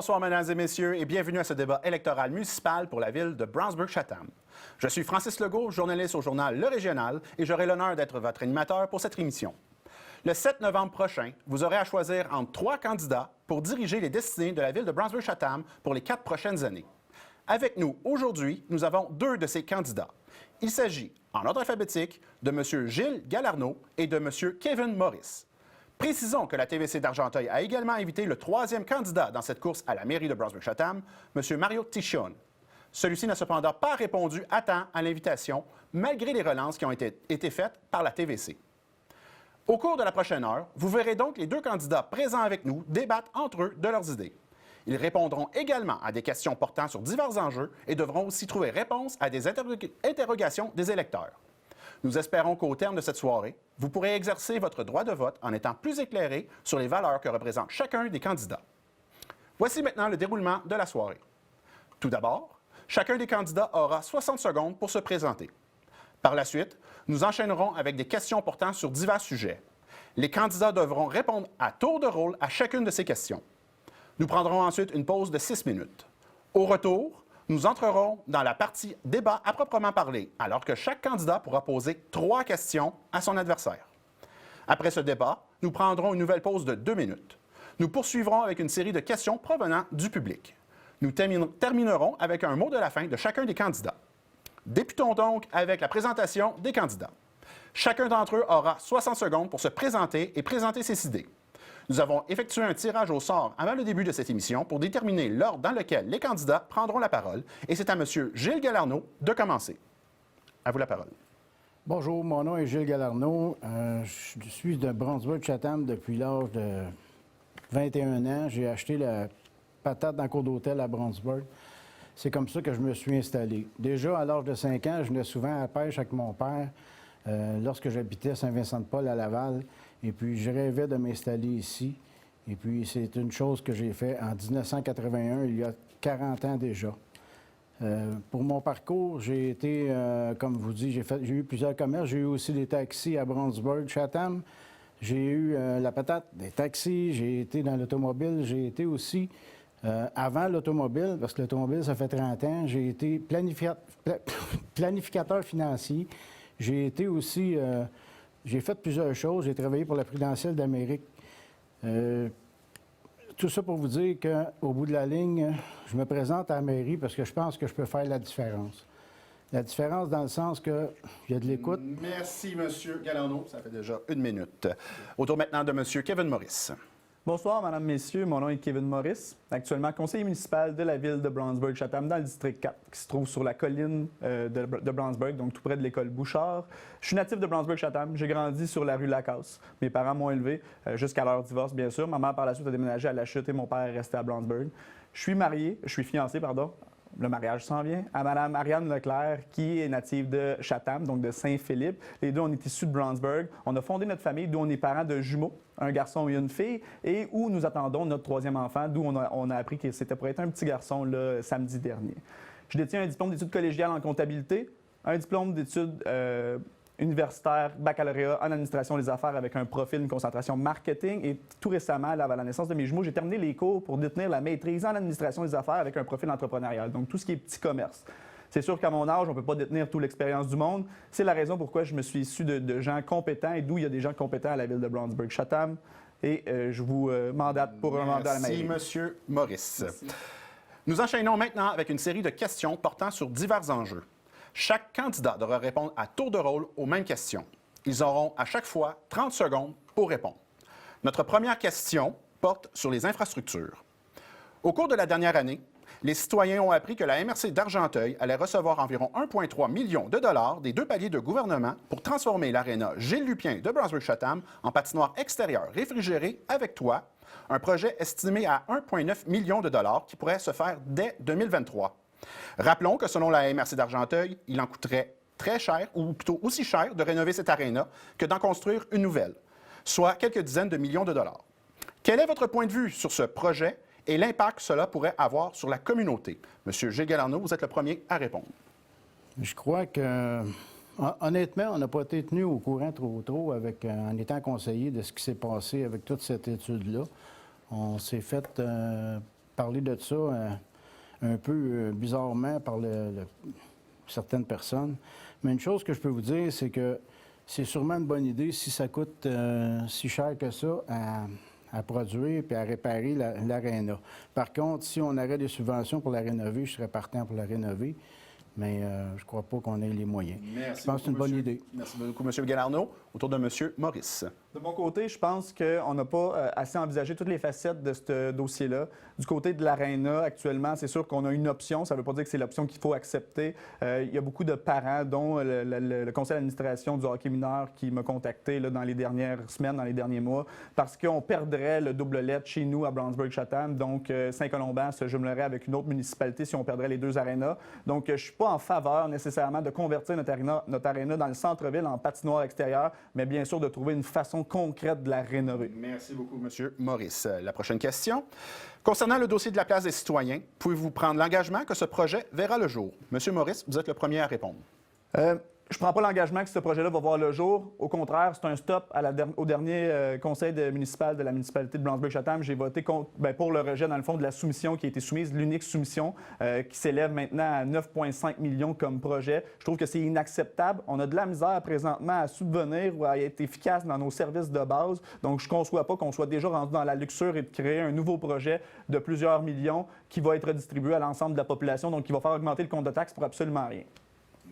Bonsoir, mesdames et messieurs, et bienvenue à ce débat électoral municipal pour la ville de Brownsburg-Chatham. Je suis Francis Legault, journaliste au journal Le Régional, et j'aurai l'honneur d'être votre animateur pour cette émission. Le 7 novembre prochain, vous aurez à choisir entre 3 candidats pour diriger les destinées de la ville de Brownsburg-Chatham pour les 4 prochaines années. Avec nous, aujourd'hui, nous avons 2 de ces candidats. Il s'agit, en ordre alphabétique, de M. Gilles Galarneau et de M. Kevin Morris. Précisons que la TVC d'Argenteuil a également invité le 3e candidat dans cette course à la mairie de Brownsburg-Chatham, M. Mario Tichon. Celui-ci n'a cependant pas répondu à temps à l'invitation, malgré les relances qui ont été faites par la TVC. Au cours de la prochaine heure, vous verrez donc les 2 candidats présents avec nous débattre entre eux de leurs idées. Ils répondront également à des questions portant sur divers enjeux et devront aussi trouver réponse à des interrogations des électeurs. Nous espérons qu'au terme de cette soirée, vous pourrez exercer votre droit de vote en étant plus éclairé sur les valeurs que représente chacun des candidats. Voici maintenant le déroulement de la soirée. Tout d'abord, chacun des candidats aura 60 secondes pour se présenter. Par la suite, nous enchaînerons avec des questions portant sur divers sujets. Les candidats devront répondre à tour de rôle à chacune de ces questions. Nous prendrons ensuite une pause de 6 minutes. Au retour, nous entrerons dans la partie débat à proprement parler, alors que chaque candidat pourra poser 3 questions à son adversaire. Après ce débat, nous prendrons une nouvelle pause de 2 minutes. Nous poursuivrons avec une série de questions provenant du public. Nous terminerons avec un mot de la fin de chacun des candidats. Débutons donc avec la présentation des candidats. Chacun d'entre eux aura 60 secondes pour se présenter et présenter ses idées. Nous avons effectué un tirage au sort avant le début de cette émission pour déterminer l'ordre dans lequel les candidats prendront la parole. Et c'est à M. Gilles Galarneau de commencer. À vous la parole. Bonjour, mon nom est Gilles Galarneau. Je suis de Brownsburg-Chatham depuis l'âge de 21 ans. J'ai acheté la patate dans le cours d'hôtel à Brownsburg. C'est comme ça que je me suis installé. Déjà, à l'âge de 5 ans, je venais souvent à la pêche avec mon père lorsque j'habitais à Saint-Vincent-de-Paul à Laval. Et puis, je rêvais de m'installer ici. Et puis, c'est une chose que j'ai faite en 1981, il y a 40 ans déjà. Pour mon parcours, j'ai été, comme vous dites, j'ai eu plusieurs commerces. J'ai eu aussi des taxis à Brownsburg-Chatham. J'ai eu la patate, des taxis. J'ai été dans l'automobile. J'ai été aussi, avant l'automobile, parce que l'automobile, ça fait 30 ans, j'ai été planificateur financier. J'ai été aussi... J'ai fait plusieurs choses. J'ai travaillé pour la Prudentielle d'Amérique. Tout ça pour vous dire qu'au bout de la ligne, je me présente à la mairie parce que je pense que je peux faire la différence. La différence dans le sens qu'il y a de l'écoute. Merci, M. Galarneau. Ça fait déjà 1 minute. Au tour maintenant de M. Kevin Morris. Bonsoir, Madame, Messieurs. Mon nom est Kevin Morris, actuellement conseiller municipal de la ville de Brownsburg-Chatham dans le district 4, qui se trouve sur la colline de Brownsburg, donc tout près de l'école Bouchard. Je suis natif de Brownsburg-Chatham. J'ai grandi sur la rue Lacasse. Mes parents m'ont élevé jusqu'à leur divorce, bien sûr. Ma mère, par la suite, a déménagé à La Chute et mon père est resté à Brownsburg. Je suis fiancé, pardon. Le mariage s'en vient, à Mme Ariane Leclerc, qui est native de Chatham, donc de Saint-Philippe. Les deux, on est issus de Brownsburg. On a fondé notre famille, d'où on est parents de jumeaux, un garçon et une fille, et où nous attendons notre 3e enfant, d'où on a appris que c'était pour être un petit garçon le samedi dernier. Je détiens un diplôme d'études collégiales en comptabilité, un diplôme d'études universitaire, baccalauréat en administration des affaires avec un profil, une concentration marketing. Et tout récemment, à la naissance de mes jumeaux, j'ai terminé les cours pour détenir la maîtrise en administration des affaires avec un profil entrepreneurial. Donc, tout ce qui est petit commerce. C'est sûr qu'à mon âge, on ne peut pas détenir toute l'expérience du monde. C'est la raison pourquoi je me suis issu de gens compétents et d'où il y a des gens compétents à la ville de Brownsburg-Chatham. Et je vous mandate pour un mandat à la mairie. Merci, M. Morris. Merci. Nous enchaînons maintenant avec une série de questions portant sur divers enjeux. Chaque candidat devra répondre à tour de rôle aux mêmes questions. Ils auront à chaque fois 30 secondes pour répondre. Notre première question porte sur les infrastructures. Au cours de la dernière année, les citoyens ont appris que la MRC d'Argenteuil allait recevoir environ 1,3 million de dollars des 2 paliers de gouvernement pour transformer l'aréna Gilles Lupien de Brownsburg-Chatham en patinoire extérieure réfrigérée avec toit, un projet estimé à 1,9 million de dollars qui pourrait se faire dès 2023. Rappelons que selon la MRC d'Argenteuil, il en coûterait très cher, ou plutôt aussi cher, de rénover cette aréna que d'en construire une nouvelle, soit quelques dizaines de millions de dollars. Quel est votre point de vue sur ce projet et l'impact que cela pourrait avoir sur la communauté? Monsieur Gilles Galarneau, vous êtes le premier à répondre. Je crois que, honnêtement, on n'a pas été tenu au courant trop en étant conseiller de ce qui s'est passé avec toute cette étude-là. On s'est fait parlé de ça un peu bizarrement par certaines personnes. Mais une chose que je peux vous dire, c'est que c'est sûrement une bonne idée si ça coûte si cher que ça à produire et à réparer l'aréna. Par contre, si on aurait des subventions pour la rénover, je serais partant pour la rénover. Mais je ne crois pas qu'on ait les moyens. Merci je pense que c'est une bonne idée. Merci beaucoup, M. Galarneau. Autour de M. Maurice. De mon côté, je pense qu'on n'a pas assez envisagé toutes les facettes de ce dossier-là. Du côté de l'Arena, actuellement, c'est sûr qu'on a une option. Ça ne veut pas dire que c'est l'option qu'il faut accepter. Il y a beaucoup de parents, dont le conseil d'administration du hockey mineur, qui m'a contacté là, dans les dernières semaines, dans les derniers mois, parce qu'on perdrait le double lettre chez nous à Brownsburg-Chatham. Donc, Saint-Colomban se jumelerait avec une autre municipalité si on perdrait les deux arénas. Donc, je ne suis pas en faveur nécessairement de convertir notre aréna dans le centre-ville en patinoire extérieure, mais bien sûr de trouver une façon concrète de la rénover. Merci beaucoup, M. Maurice. La prochaine question. Concernant le dossier de la place des citoyens, pouvez-vous prendre l'engagement que ce projet verra le jour? M. Maurice, vous êtes le premier à répondre. Je ne prends pas l'engagement que ce projet-là va voir le jour. Au contraire, c'est un stop au dernier conseil municipal de la municipalité de Brownsburg-Chatham. J'ai voté pour le rejet, dans le fond, de la soumission qui a été soumise, l'unique soumission qui s'élève maintenant à 9,5 millions comme projet. Je trouve que c'est inacceptable. On a de la misère présentement à subvenir ou à être efficace dans nos services de base. Donc, je ne conçois pas qu'on soit déjà rendu dans la luxure et de créer un nouveau projet de plusieurs millions qui va être redistribué à l'ensemble de la population, donc qui va faire augmenter le compte de taxes pour absolument rien.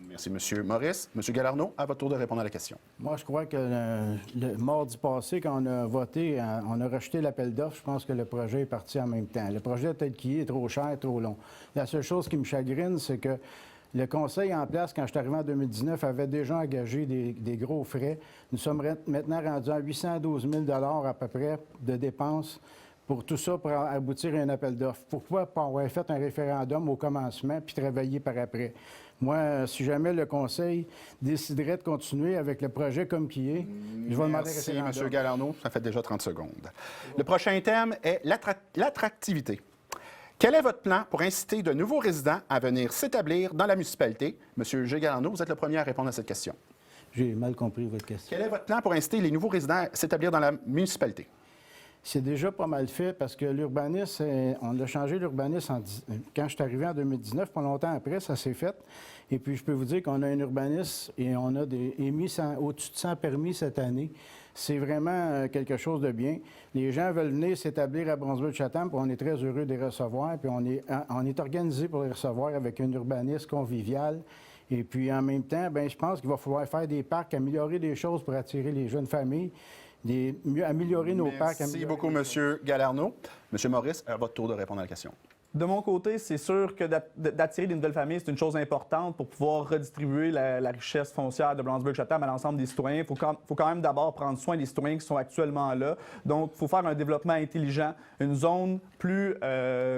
Merci, M. Maurice. M. Galarneau, à votre tour de répondre à la question. Moi, je crois que le mardi passé, quand on a voté, on a rejeté l'appel d'offres. Je pense que le projet est parti en même temps. Le projet tel qu'il est trop cher, trop long. La seule chose qui me chagrine, c'est que le conseil en place, quand je suis arrivé en 2019, avait déjà engagé des gros frais. Nous sommes maintenant rendus à 812 000 à peu près de dépenses pour tout ça, pour aboutir à un appel d'offres. Pourquoi pas avoir fait un référendum au commencement puis travailler par après? Moi, si jamais le Conseil déciderait de continuer avec le projet comme qui est, je vais demander un référendum. Merci, M. Galarneau. Ça fait déjà 30 secondes. Le prochain thème est l'attractivité. Quel est votre plan pour inciter de nouveaux résidents à venir s'établir dans la municipalité? M. G. Galarneau, vous êtes le premier à répondre à cette question. J'ai mal compris votre question. Quel est votre plan pour inciter les nouveaux résidents à s'établir dans la municipalité? C'est déjà pas mal fait parce que l'urbanisme, on a changé l'urbanisme quand je suis arrivé en 2019, pas longtemps après, ça s'est fait. Et puis, je peux vous dire qu'on a un urbanisme et on a émis au-dessus de 100 permis cette année. C'est vraiment quelque chose de bien. Les gens veulent venir s'établir à Brownsburg-Chatham, puis on est très heureux de les recevoir. Puis on est organisé pour les recevoir avec un urbanisme convivial. Et puis, en même temps, bien, je pense qu'il va falloir faire des parcs, améliorer des choses pour attirer les jeunes familles. Améliorer nos parcs. Merci beaucoup, M. Galarneau. M. Maurice, à votre tour de répondre à la question. De mon côté, c'est sûr que d'attirer des nouvelles familles, c'est une chose importante pour pouvoir redistribuer la richesse foncière de Brownsburg-Chatham à l'ensemble des citoyens. Il faut quand même d'abord prendre soin des citoyens qui sont actuellement là. Donc, il faut faire un développement intelligent, une zone plus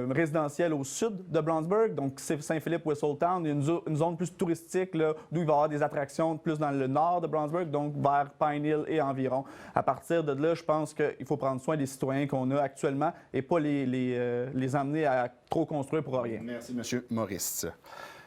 résidentielle au sud de Brownsburg, donc Saint-Philippe-Whistlestown, une zone plus touristique, là, d'où il va y avoir des attractions plus dans le nord de Brownsburg, donc vers Pine Hill et environ. À partir de là, je pense qu'il faut prendre soin des citoyens qu'on a actuellement et pas les amener à trop construire pour rien. Merci, M. Maurice.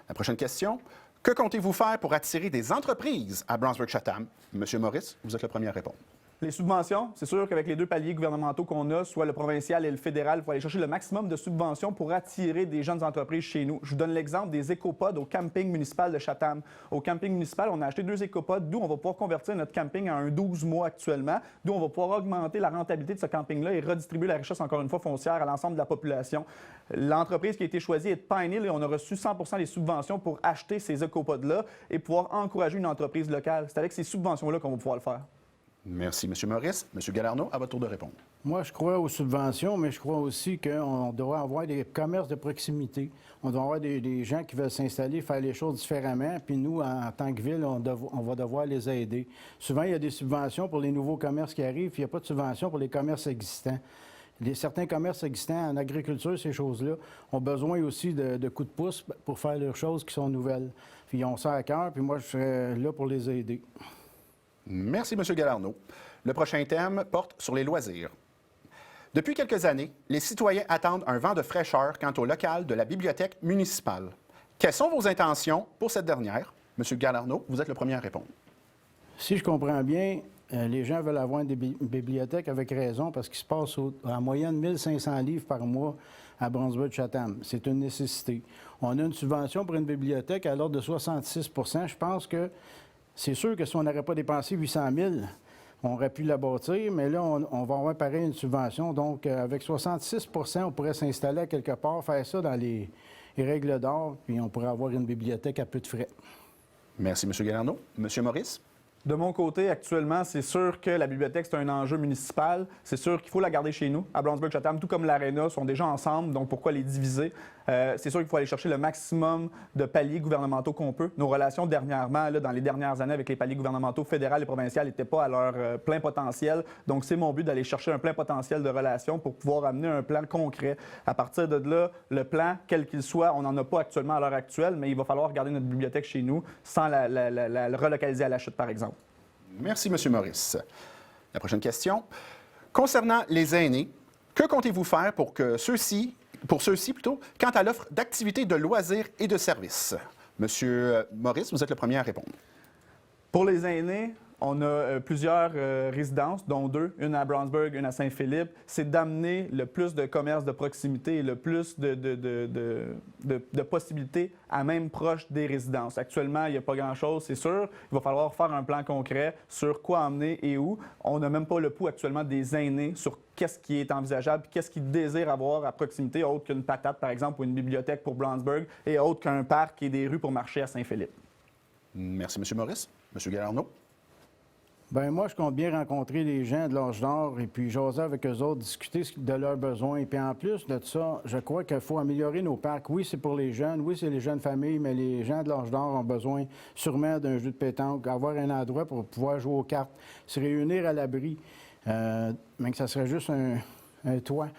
La prochaine question. Que comptez-vous faire pour attirer des entreprises à Brownsburg-Chatham? M. Maurice, vous êtes le premier à répondre. Les subventions, c'est sûr qu'avec les deux paliers gouvernementaux qu'on a, soit le provincial et le fédéral, il faut aller chercher le maximum de subventions pour attirer des jeunes entreprises chez nous. Je vous donne l'exemple des écopods au camping municipal de Chatham. Au camping municipal, on a acheté 2 écopods, d'où on va pouvoir convertir notre camping à un 12 mois actuellement, d'où on va pouvoir augmenter la rentabilité de ce camping-là et redistribuer la richesse, encore une fois, foncière à l'ensemble de la population. L'entreprise qui a été choisie est Pine Hill et on a reçu 100 % des subventions pour acheter ces écopods-là et pouvoir encourager une entreprise locale. C'est avec ces subventions-là qu'on va pouvoir le faire. Merci, M. Maurice. M. Galarneau, à votre tour de répondre. Moi, je crois aux subventions, mais je crois aussi qu'on doit avoir des commerces de proximité. On doit avoir des gens qui veulent s'installer, faire les choses différemment. Puis nous, en tant que ville, on va devoir les aider. Souvent, il y a des subventions pour les nouveaux commerces qui arrivent, puis il n'y a pas de subventions pour les commerces existants. Certains commerces existants en agriculture, ces choses-là, ont besoin aussi de coups de pouce pour faire leurs choses qui sont nouvelles. Puis ils ont ça à cœur, puis moi, je serais là pour les aider. Merci, M. Galarneau. Le prochain thème porte sur les loisirs. Depuis quelques années, les citoyens attendent un vent de fraîcheur quant au local de la bibliothèque municipale. Quelles sont vos intentions pour cette dernière? M. Galarneau, vous êtes le premier à répondre. Si je comprends bien, les gens veulent avoir une bibliothèque avec raison parce qu'il se passe en moyenne 1500 livres par mois à Brunswick-Chatham. C'est une nécessité. On a une subvention pour une bibliothèque à l'ordre de 66 % Je pense que c'est sûr que si on n'aurait pas dépensé 800 000 on aurait pu la bâtir, mais là, on va avoir pareil une subvention. Donc, avec 66 on pourrait s'installer à quelque part, faire ça dans les règles d'or, puis on pourrait avoir une bibliothèque à peu de frais. Merci, M. Galarneau. M. Maurice? De mon côté, actuellement, c'est sûr que la bibliothèque, c'est un enjeu municipal. C'est sûr qu'il faut la garder chez nous. À Brunswick-Chatham, tout comme l'Arena, sont déjà ensemble, donc pourquoi les diviser? C'est sûr qu'il faut aller chercher le maximum de paliers gouvernementaux qu'on peut. Nos relations dernièrement, là, dans les dernières années avec les paliers gouvernementaux fédéral et provincial n'étaient pas à leur plein potentiel. Donc, c'est mon but d'aller chercher un plein potentiel de relations pour pouvoir amener un plan concret. À partir de là, le plan, quel qu'il soit, on n'en a pas actuellement à l'heure actuelle, mais il va falloir garder notre bibliothèque chez nous sans la relocaliser à la chute, par exemple. Merci, M. Maurice. La prochaine question. Concernant les aînés, que comptez-vous faire pour ceux-ci, quant à l'offre d'activités de loisirs et de services? M. Maurice, vous êtes le premier à répondre. Pour les aînés, on a plusieurs résidences, dont 2, une à Brownsburg, une à Saint-Philippe. C'est d'amener le plus de commerces de proximité et le plus de possibilités à même proche des résidences. Actuellement, il n'y a pas grand-chose, c'est sûr. Il va falloir faire un plan concret sur quoi emmener et où. On n'a même pas le pouls actuellement des aînés sur qu'est-ce qui est envisageable, qu'est-ce qu'ils désirent avoir à proximité, autre qu'une patate, par exemple, ou une bibliothèque pour Brownsburg, et autre qu'un parc et des rues pour marcher à Saint-Philippe. Merci, M. Maurice. M. Galarneau? Bien, moi, je compte bien rencontrer les gens de l'âge d'or et puis jaser avec eux autres, discuter de leurs besoins. Et puis en plus de ça, je crois qu'il faut améliorer nos parcs. Oui, c'est pour les jeunes, oui, c'est les jeunes familles, mais les gens de l'âge d'or ont besoin sûrement d'un jeu de pétanque, avoir un endroit pour pouvoir jouer aux cartes, se réunir à l'abri, même que ça serait juste un toit.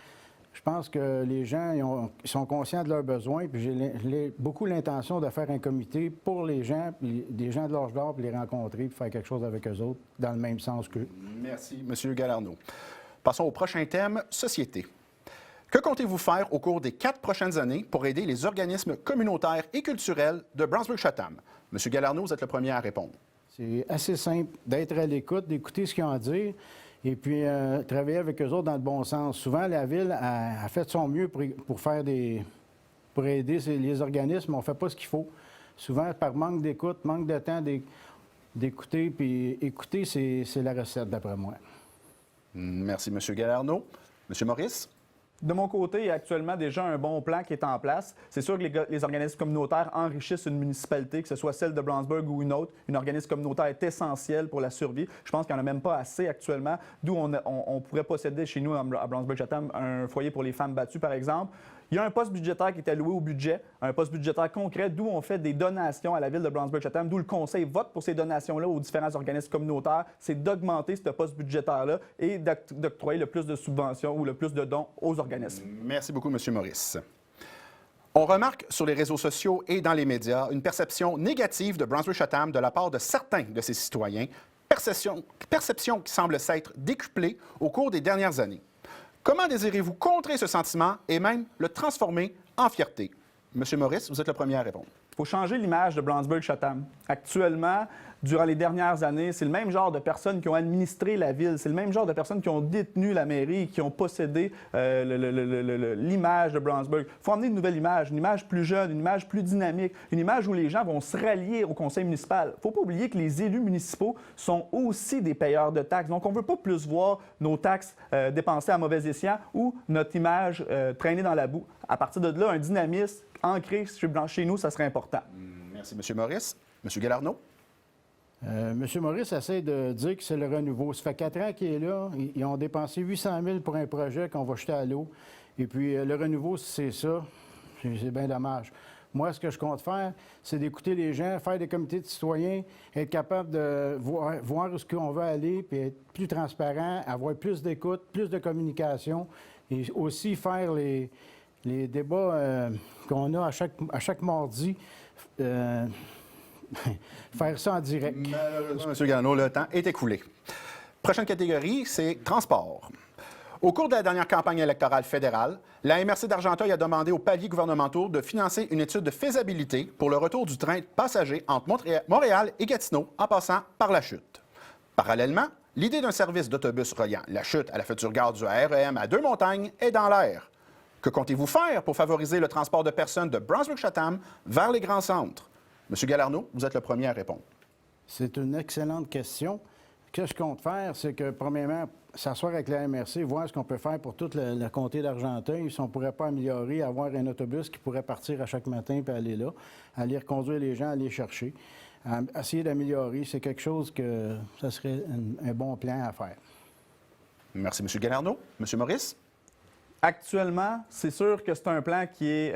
Je pense que les gens ils sont conscients de leurs besoins, puis j'ai beaucoup l'intention de faire un comité pour les gens, puis des gens de l'âge d'or, puis les rencontrer, puis faire quelque chose avec eux autres, dans le même sens qu'eux. Merci, M. Galarneau. Passons au prochain thème, société. Que comptez-vous faire au cours des 4 prochaines années pour aider les organismes communautaires et culturels de Brunswick-Chatham? M. Galarneau, vous êtes le premier à répondre. C'est assez simple d'être à l'écoute, d'écouter ce qu'ils ont à dire, et puis travailler avec eux autres dans le bon sens. Souvent, la Ville a fait de son mieux pour aider les organismes, mais on ne fait pas ce qu'il faut. Souvent, par manque d'écoute, manque de temps d'écouter, puis écouter, c'est la recette, d'après moi. Merci, M. Galarneau. M. Maurice? De mon côté, il y a actuellement déjà un bon plan qui est en place. C'est sûr que les organismes communautaires enrichissent une municipalité, que ce soit celle de Brownsburg ou une autre. Un organisme communautaire est essentiel pour la survie. Je pense qu'il n'y en a même pas assez actuellement, d'où on pourrait posséder chez nous à Brunswick-Chatham un foyer pour les femmes battues, par exemple. Il y a un poste budgétaire qui est alloué au budget, un poste budgétaire concret, d'où on fait des donations à la Ville de Brunswick-Chatham, d'où le Conseil vote pour ces donations-là aux différents organismes communautaires. C'est d'augmenter ce poste budgétaire-là et d'octroyer le plus de subventions ou le plus de dons aux organismes. Merci beaucoup, M. Maurice. On remarque sur les réseaux sociaux et dans les médias une perception négative de Brunswick-Chatham de la part de certains de ses citoyens, perception qui semble s'être décuplée au cours des dernières années. Comment désirez-vous contrer ce sentiment et même le transformer en fierté? M. Maurice, vous êtes le premier à répondre. Il faut changer l'image de Brunswick-Chatham. Actuellement, durant les dernières années, c'est le même genre de personnes qui ont administré la ville, c'est le même genre de personnes qui ont détenu la mairie, qui ont possédé l'image de Brownsburg. Il faut emmener une nouvelle image, une image plus jeune, une image plus dynamique, une image où les gens vont se rallier au conseil municipal. Il ne faut pas oublier que les élus municipaux sont aussi des payeurs de taxes. Donc, on ne veut pas plus voir nos taxes dépensées à mauvais escient ou notre image traîner dans la boue. À partir de là, un dynamisme ancré chez nous, ça serait important. Merci, M. Maurice. M. Galarneau? M. Maurice essaie de dire que c'est le renouveau. Ça fait 4 ans qu'il est là. Ils ont dépensé 800 000 pour un projet qu'on va jeter à l'eau. Et puis, le renouveau, c'est ça. C'est bien dommage. Moi, ce que je compte faire, c'est d'écouter les gens, faire des comités de citoyens, être capable de voir où on veut aller, puis être plus transparent, avoir plus d'écoute, plus de communication, et aussi faire les débats qu'on a à chaque mardi. Faire ça en direct. Malheureusement, M. Galarneau, le temps est écoulé. Prochaine catégorie, c'est transport. Au cours de la dernière campagne électorale fédérale, la MRC d'Argenteuil a demandé aux paliers gouvernementaux de financer une étude de faisabilité pour le retour du train de passagers entre Montréal et Gatineau en passant par la Chute. Parallèlement, L'idée d'un service d'autobus reliant la chute à la future gare du REM à Deux-Montagnes est dans l'air. Que comptez-vous faire pour favoriser le transport de personnes de Brownsburg-Chatham vers les grands centres? Monsieur Galarneau, vous êtes le premier à répondre. C'est une excellente question. Ce que je compte faire, c'est que, premièrement, s'asseoir avec la MRC, voir ce qu'on peut faire pour tout le comté d'Argenteuil, si on ne pourrait pas améliorer, avoir un autobus qui pourrait partir à chaque matin et aller là, aller reconduire les gens, aller les chercher. Essayer d'améliorer, c'est quelque chose que ça serait un bon plan à faire. Merci, M. Galarneau. M. Maurice? Actuellement, c'est sûr que c'est un plan qui est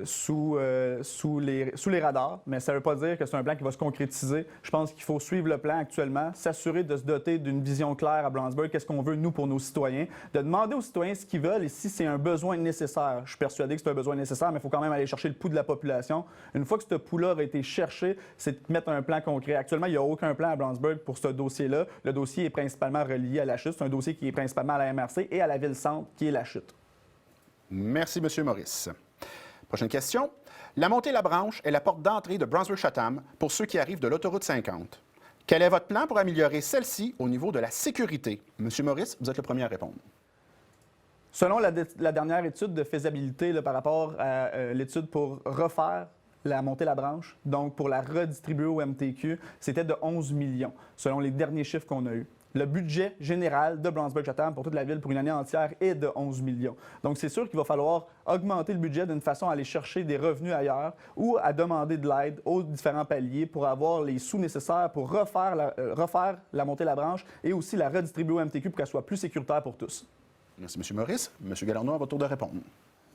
sous les radars, mais ça ne veut pas dire que c'est un plan qui va se concrétiser. Je pense qu'il faut suivre le plan actuellement, s'assurer de se doter d'une vision claire à Brownsburg, qu'est-ce qu'on veut, nous, pour nos citoyens, de demander aux citoyens ce qu'ils veulent et si c'est un besoin nécessaire. Je suis persuadé que c'est un besoin nécessaire, mais il faut quand même aller chercher le pouls de la population. Une fois que ce pouls-là a été cherché, c'est de mettre un plan concret. Actuellement, il n'y a aucun plan à Brownsburg pour ce dossier-là. Le dossier est principalement relié à la chute. C'est un dossier qui est principalement à la MRC et à la ville-centre, qui est la chute. Merci, M. Maurice. Prochaine question. La montée-la-branche est la porte d'entrée de Brownsburg-Chatham pour ceux qui arrivent de l'autoroute 50. Quel est votre plan pour améliorer celle-ci au niveau de la sécurité? M. Maurice, vous êtes le premier à répondre. Selon la dernière étude de faisabilité là, par rapport à l'étude pour refaire la montée-la-branche, donc pour la redistribuer au MTQ, c'était de 11 millions, selon les derniers chiffres qu'on a eus. Le budget général de Brownsburg-Chatham pour toute la ville pour une année entière est de 11 millions. Donc, c'est sûr qu'il va falloir augmenter le budget d'une façon à aller chercher des revenus ailleurs ou à demander de l'aide aux différents paliers pour avoir les sous nécessaires pour refaire la montée-la-branche et aussi la redistribuer au MTQ pour qu'elle soit plus sécuritaire pour tous. Merci, M. Maurice. M. Galarneau, à votre tour de répondre.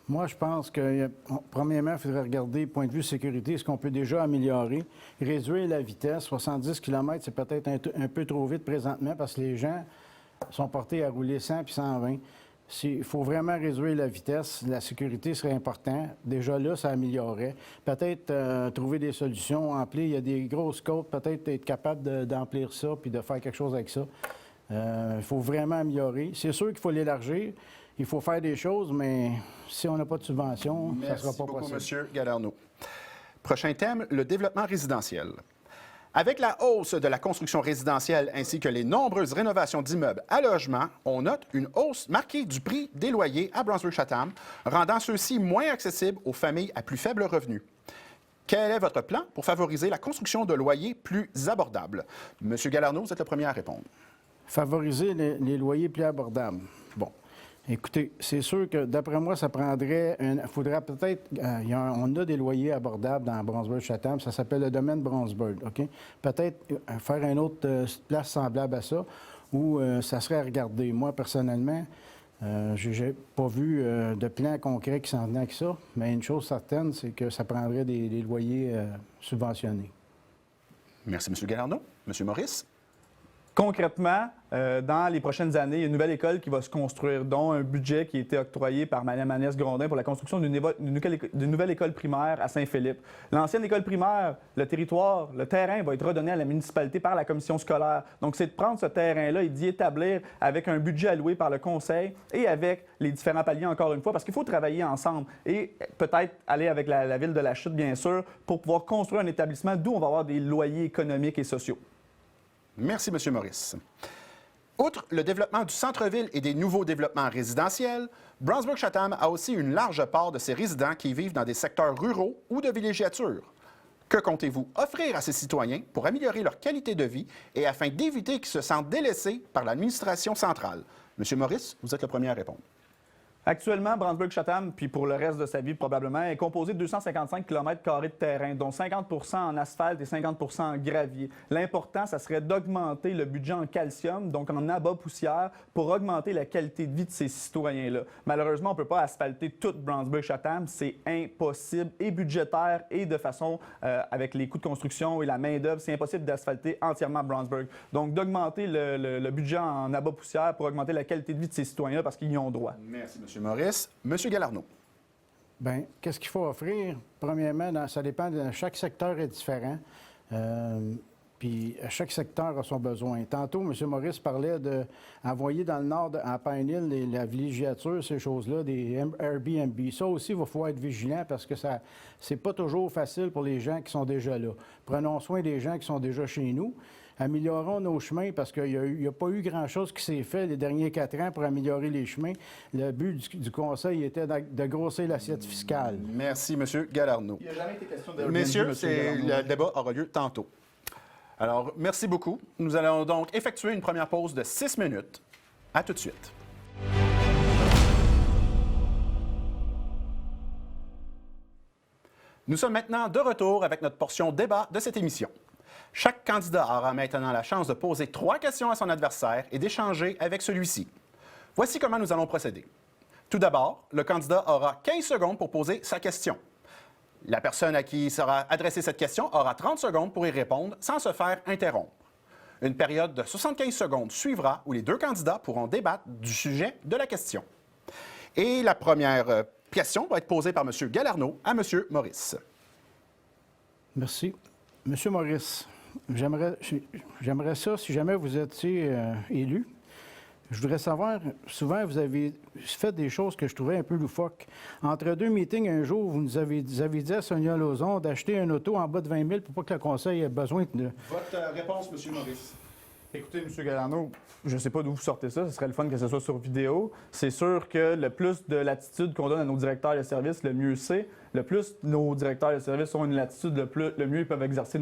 Moi, je pense que, premièrement, il faudrait regarder, point de vue sécurité, ce qu'on peut déjà améliorer. Réduire la vitesse. 70 km, c'est peut-être un peu trop vite présentement parce que les gens sont portés à rouler 100 puis 120. Il faut vraiment réduire la vitesse. La sécurité serait important. Déjà là, ça améliorerait. Peut-être trouver des solutions, emplir. Il y a des grosses côtes, peut-être être capable d'emplir ça puis de faire quelque chose avec ça. Il faut vraiment améliorer. C'est sûr qu'il faut l'élargir. Il faut faire des choses, mais si on n'a pas de subvention, ça ne sera pas possible. Merci beaucoup, M. Galarneau. Prochain thème, le développement résidentiel. Avec la hausse de la construction résidentielle ainsi que les nombreuses rénovations d'immeubles à logement, on note une hausse marquée du prix des loyers à Brownsburg-Chatham, rendant ceux-ci moins accessibles aux familles à plus faible revenu. Quel est votre plan pour favoriser la construction de loyers plus abordables? M. Galarneau, vous êtes le premier à répondre. Favoriser les loyers plus abordables. Bon. Écoutez, c'est sûr que, d'après moi, ça prendrait... Il faudrait peut-être... on a des loyers abordables dans Brownsburg-Chatham. Ça s'appelle le domaine Brownsburg, OK? Peut-être faire une autre place semblable à ça, où ça serait à regarder. Moi, personnellement, je n'ai pas vu de plan concret qui s'en venait avec ça, mais une chose certaine, c'est que ça prendrait des loyers subventionnés. Merci, M. Galarneau. M. Maurice? Concrètement, dans les prochaines années, il y a une nouvelle école qui va se construire, dont un budget qui a été octroyé par Mme Agnès Grondin pour la construction d'une nouvelle école primaire à Saint-Philippe. L'ancienne école primaire, le territoire, le terrain va être redonné à la municipalité par la commission scolaire. Donc, c'est de prendre ce terrain-là et d'y établir avec un budget alloué par le conseil et avec les différents paliers, encore une fois, parce qu'il faut travailler ensemble et peut-être aller avec la ville de la Chute, bien sûr, pour pouvoir construire un établissement d'où on va avoir des loyers économiques et sociaux. Merci, M. Maurice. Outre le développement du centre-ville et des nouveaux développements résidentiels, Brownsburg-Chatham a aussi une large part de ses résidents qui vivent dans des secteurs ruraux ou de villégiature. Que comptez-vous offrir à ces citoyens pour améliorer leur qualité de vie et afin d'éviter qu'ils se sentent délaissés par l'administration centrale? M. Maurice, vous êtes le premier à répondre. Actuellement, Brownsburg-Chatham, puis pour le reste de sa vie probablement, est composé de 255 km² de terrain, dont 50 % en asphalte et 50 % en gravier. L'important, ça serait d'augmenter le budget en calcium, donc en abat poussière, pour augmenter la qualité de vie de ces citoyens-là. Malheureusement, on ne peut pas asphalter toute Brownsburg-Chatham, c'est impossible, et budgétaire, et de façon, avec les coûts de construction et la main-d'œuvre, c'est impossible d'asphalter entièrement Brownsburg. Donc, d'augmenter le budget en abat poussière pour augmenter la qualité de vie de ces citoyens-là, parce qu'ils y ont droit. Merci, M. Maurice. M. Galarneau. Bien, qu'est-ce qu'il faut offrir? Premièrement, ça dépend chaque secteur est différent. Puis puis chaque secteur a son besoin. Tantôt, M. Maurice parlait d'envoyer dans le nord, à Pine Hill, la villégiature, ces choses-là, des Airbnb. Ça aussi, il va falloir être vigilant parce que c'est pas toujours facile pour les gens qui sont déjà là. Prenons soin des gens qui sont déjà chez nous. Améliorons nos chemins parce qu'il n'y a pas eu grand-chose qui s'est fait les derniers 4 ans pour améliorer les chemins. Le but du Conseil était de grossir l'assiette fiscale. Merci, M. Galarno. Il n'y a jamais été question de Messieurs, le débat aura lieu tantôt. Alors, merci beaucoup. Nous allons donc effectuer une première pause de 6 minutes. À tout de suite. Nous sommes maintenant de retour avec notre portion débat de cette émission. Chaque candidat aura maintenant la chance de poser 3 questions à son adversaire et d'échanger avec celui-ci. Voici comment nous allons procéder. Tout d'abord, le candidat aura 15 secondes pour poser sa question. La personne à qui sera adressée cette question aura 30 secondes pour y répondre sans se faire interrompre. Une période de 75 secondes suivra où les 2 candidats pourront débattre du sujet de la question. Et la première question va être posée par M. Galarno à M. Maurice. Merci. M. Maurice, j'aimerais ça, si jamais vous étiez élu, je voudrais savoir, souvent vous avez fait des choses que je trouvais un peu loufoques. Entre 2 meetings, un jour, vous avez dit à Sonia Lauzon d'acheter un auto en bas de 20 000 pour pas que le Conseil ait besoin de... Votre réponse, M. Maurice. Écoutez, M. Galarno, je ne sais pas d'où vous sortez ça. Ce serait le fun que ce soit sur vidéo. C'est sûr que le plus de latitude qu'on donne à nos directeurs de service, le mieux c'est. Le plus nos directeurs de service ont une latitude, le mieux ils peuvent exercer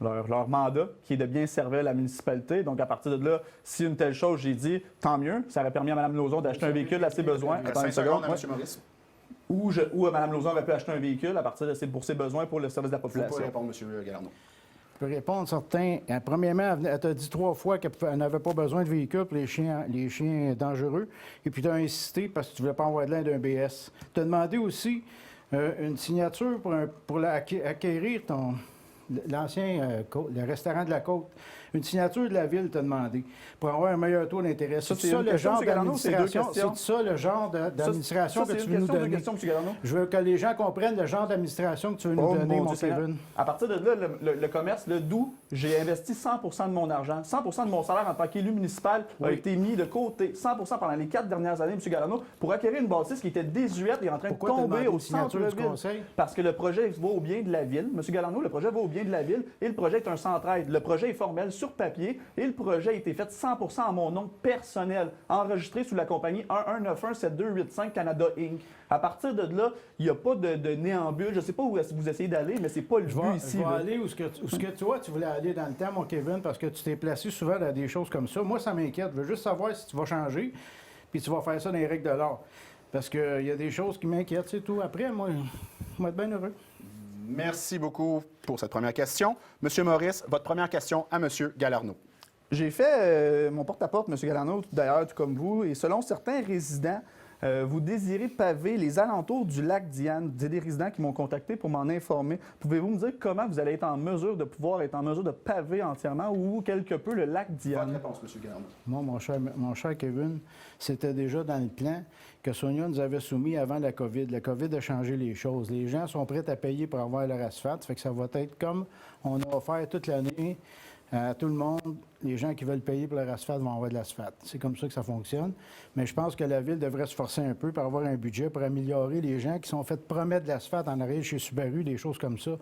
leur mandat, qui est de bien servir la municipalité. Donc, à partir de là, si une telle chose, j'ai dit, tant mieux. Ça aurait permis à Mme Lauzon d'acheter un véhicule à ses besoins. Attends 5 secondes à M. Maurice. Ou Mme Lauzon aurait pu acheter un véhicule à partir de pour ses besoins pour le service de la Vous ne population. pouvez pas répondre, M. Galarno. Je peux répondre certains. Premièrement, elle t'a dit 3 fois qu'elle n'avait pas besoin de véhicule pour les chiens dangereux. Et puis, tu as insisté parce que tu ne voulais pas envoyer de l'aide d'un BS. Tu as demandé aussi une signature pour acquérir le restaurant de la Côte. Une signature de la ville t'a demandé pour avoir un meilleur taux d'intérêt. C'est ça le genre d'administration? C'est ça le genre d'administration que tu veux nous donner? Je veux que les gens comprennent le genre d'administration que tu veux nous donner, mon Kevin. À partir de là, le commerce, d'où j'ai investi 100 de mon argent, 100 de mon salaire en tant qu'élu municipal a été mis de côté, 100 pendant les 4 dernières années, M. Galarno, pour acquérir une bâtisse qui était désuète et en train de tomber au centre-ville. Parce que le projet va au bien de la ville. M. Galarno, le projet va au bien de la ville et le projet est un centre-aide. Le projet est formel sur papier et le projet a été fait 100 en mon nom personnel, enregistré sous la compagnie 1191725 Canada Inc. À partir de là, il n'y a pas de néambule. Je ne sais pas où vous essayez d'aller, mais c'est pas le but ici. Je vais aller où ce que toi, tu voulais aller dans le temps, mon Kevin, parce que tu t'es placé souvent dans des choses comme ça. Moi, ça m'inquiète. Je veux juste savoir si tu vas changer, puis tu vas faire ça dans les règles de l'art. Parce qu'il y a des choses qui m'inquiètent, c'est tout. Après, moi, je vais être bien heureux. Merci beaucoup pour cette première question. Monsieur Maurice, votre première question à Monsieur Galarno. J'ai fait mon porte-à-porte, M. Galarno, d'ailleurs, tout comme vous, et selon certains résidents, vous désirez paver les alentours du lac Diane. Il y a des résidents qui m'ont contacté pour m'en informer. Pouvez-vous me dire comment vous allez être en mesure de paver entièrement ou quelque peu le lac Diane? Votre réponse, M. Galarno. Moi, mon cher Kevin, c'était déjà dans le plan que Sonia nous avait soumis avant la COVID. La COVID a changé les choses. Les gens sont prêts à payer pour avoir leur asphalte. Ça fait que ça va être comme on a offert toute l'année à tout le monde. Les gens qui veulent payer pour leur asphalte vont avoir de l'asphalte. C'est comme ça que ça fonctionne. Mais je pense que la Ville devrait se forcer un peu pour avoir un budget pour améliorer les gens qui sont fait promettre de l'asphalte en arrière chez Subaru, des choses comme ça.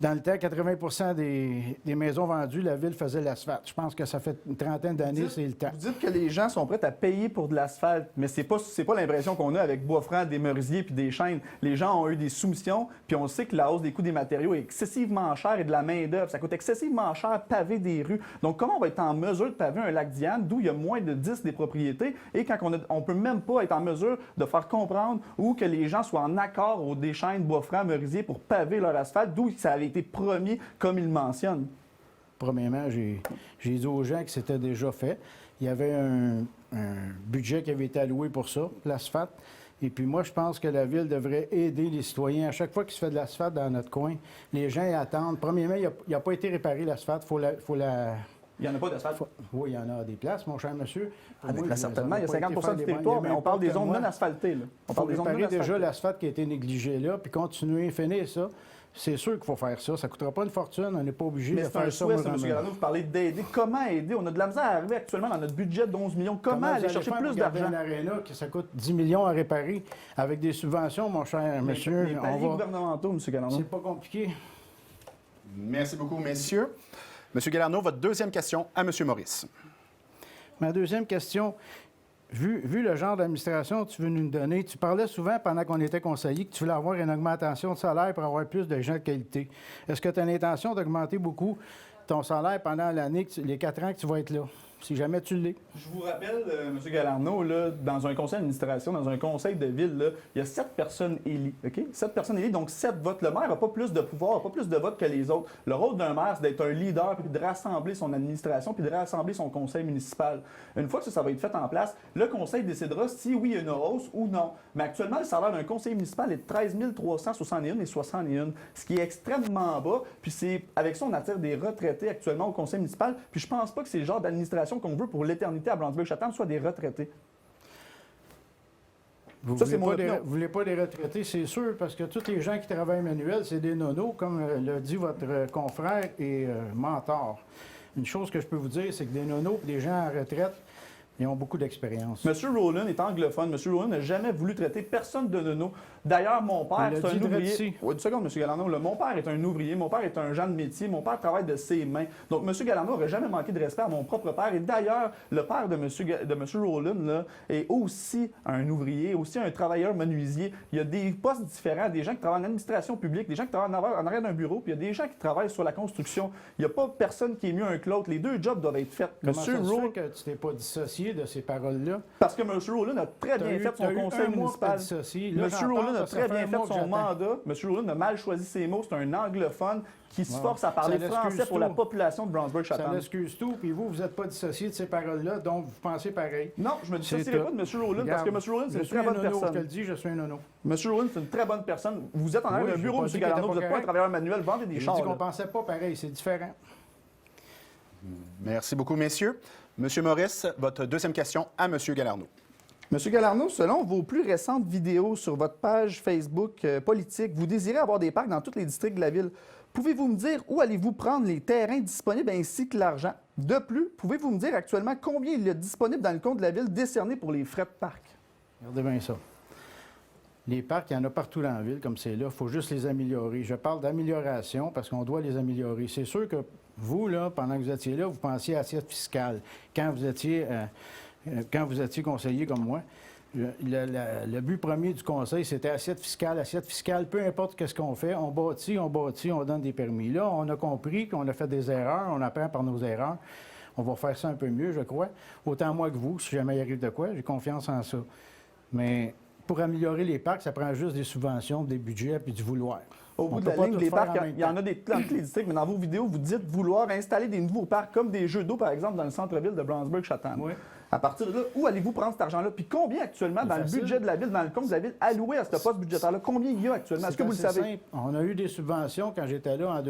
Dans le temps, 80 des maisons vendues, la Ville faisait l'asphalte. Je pense que ça fait une trentaine d'années, c'est le temps. Vous dites que les gens sont prêts à payer pour de l'asphalte, mais c'est pas l'impression qu'on a avec Boisfranc, des Merisiers puis des Chênes. Les gens ont eu des soumissions, puis on sait que la hausse des coûts des matériaux est excessivement chère et de la main-d'œuvre. Ça coûte excessivement cher paver des rues. Donc, comment on va être en mesure de paver un lac Diane, d'où il y a moins de 10 des propriétés, et quand on peut même pas être en mesure de faire comprendre ou que les gens soient en accord aux des Chênes, Boisfranc, Merisiers pour paver leur asphalte, d'où ça avait été promis comme il mentionne? Premièrement, j'ai dit aux gens que c'était déjà fait. Il y avait un budget qui avait été alloué pour ça, l'asphalte. Et puis moi, je pense que la Ville devrait aider les citoyens. À chaque fois qu'il se fait de l'asphalte dans notre coin, les gens y attendent. Premièrement, il n'a pas été réparé, l'asphalte. Il n'y en a pas d'asphalte? Oui, il y en a des places, mon cher monsieur. Des places, certainement. Il y a 50 du territoire, mais on parle des zones non asphaltées. On parle réparer déjà l'asphalte qui a été négligé là, puis continuer, finir ça. C'est sûr qu'il faut faire ça. Ça ne coûtera pas une fortune. On n'est pas obligé Mais de c'est un faire ça. souhait, ça, M. moi-même. Garneau. Vous parlez d'aider. Comment aider? On a de la misère à arriver actuellement dans notre budget de 11 millions. Comment vous aller allez chercher faire plus pour garder d'argent? un aréna que ça coûte 10 millions à réparer avec des subventions, mon cher monsieur? Les On paliers va... gouvernementaux, M. Garneau. C'est pas compliqué. Merci beaucoup, messieurs. Monsieur Galarno, votre deuxième question à Monsieur Maurice. Ma deuxième question, vu le genre d'administration que tu veux nous donner, tu parlais souvent pendant qu'on était conseiller que tu voulais avoir une augmentation de salaire pour avoir plus de gens de qualité. Est-ce que tu as l'intention d'augmenter beaucoup ton salaire pendant l'année, les 4 ans que tu vas être là, si jamais tu l'es? Je vous rappelle, M. Galarno, là, dans un conseil d'administration, dans un conseil de ville, là, il y a 7 personnes élues. OK? 7 personnes élues, donc 7 votes. Le maire n'a pas plus de pouvoir, n'a pas plus de votes que les autres. Le rôle d'un maire, c'est d'être un leader, puis de rassembler son administration, puis de rassembler son conseil municipal. Une fois que ça va être fait en place, le conseil décidera si oui, il y a une hausse ou non. Mais actuellement, le salaire d'un conseiller municipal est de 13 361 et 61, ce qui est extrêmement bas. Puis c'est avec ça, on attire des retraités actuellement au conseil municipal. Puis je pense pas que c'est le genre d'administration qu'on veut pour l'éternité à Blanchburg-Chatham, soit des retraités. Vous Ça, ne c'est mon voulez, opinion. voulez pas des retraités, c'est sûr, parce que tous les gens qui travaillent manuel, c'est des nonos, comme l'a dit votre confrère et mentor. Une chose que je peux vous dire, c'est que des nonos et des gens en retraite, ils ont beaucoup d'expérience. M. Rowland est anglophone. M. Rowland n'a jamais voulu traiter personne de nono. D'ailleurs, mon père, Il l'a c'est un dit ouvrier. ici. Oui, une seconde, M. Galarno. Là, mon père est un ouvrier. Mon père est un gens de métier. Mon père travaille de ses mains. Donc, M. Galarno n'aurait jamais manqué de respect à mon propre père. Et d'ailleurs, le père de M. Rowland là, est aussi un ouvrier, aussi un travailleur menuisier. Il y a des postes différents, des gens qui travaillent en administration publique, des gens qui travaillent en arrière d'un bureau, puis il y a des gens qui travaillent sur la construction. Il n'y a pas personne qui est mieux un que l'autre. Les deux jobs doivent être faits. Comment ça se Rowland, fait que tu t'es pas dissocié de ces paroles-là? parce que M. Rowland a très bien fait son conseil municipal. M. Rowland a très bien fait son mandat. M. Rowland a mal choisi ses mots. C'est un anglophone qui se force à parler Ça français l'excuse pour la tout. population de Ça Brownsburg-Chatham. l'excuse tout, puis vous n'êtes pas dissocié de ces paroles-là, donc vous pensez pareil. Non, je me C'est dissocierai tout. pas de M. Rowland parce que M. Rowland, c'est Je une suis très un bonne nono, je te le personne. dis, je suis un nono. M. Rowland, c'est une très bonne personne. Vous êtes en arrière Oui, d'un j'ai bureau, pas M. dit qu'il Galarno. était Vous pas n'êtes pas un correct. travailleur manuel. Vendez des J'ai chars. dit qu'on là. pensait pas pareil, c'est différent. Merci beaucoup, messieurs. Monsieur Maurice, votre deuxième question à Monsieur Galarno. Monsieur Galarno, selon vos plus récentes vidéos sur votre page Facebook politique, vous désirez avoir des parcs dans tous les districts de la ville. Pouvez-vous me dire où allez-vous prendre les terrains disponibles ainsi que l'argent? De plus, pouvez-vous me dire actuellement combien il y a disponible dans le compte de la ville décerné pour les frais de parc? Regardez bien ça. Les parcs, il y en a partout dans la ville, comme c'est là. Il faut juste les améliorer. Je parle d'amélioration parce qu'on doit les améliorer. C'est sûr que vous, là, pendant que vous étiez là, vous pensiez à assiette fiscale. Quand vous étiez conseiller comme moi, le but premier du conseil, c'était assiette fiscale. Assiette fiscale, peu importe ce qu'on fait, on bâtit, on donne des permis. Là, on a compris qu'on a fait des erreurs, on apprend par nos erreurs. On va faire ça un peu mieux, je crois. Autant moi que vous, si jamais il arrive de quoi, j'ai confiance en ça. Mais pour améliorer les parcs, ça prend juste des subventions, des budgets puis du vouloir. Au bout On de peut la pas ligne, tout les faire parcs, en même il y en temps. a des dans tous les districts, mais dans vos vidéos, vous dites vouloir installer des nouveaux parcs comme des jeux d'eau, par exemple, dans le centre-ville de Brownsburg-Chatham. Oui. À partir de là, où allez-vous prendre cet argent-là? Puis combien actuellement, dans le facile. budget de la ville, dans le compte de la ville, alloué à ce poste budgétaire-là? Combien il y a actuellement? Est-ce que vous le C'est assez savez? simple. On a eu des subventions quand j'étais là en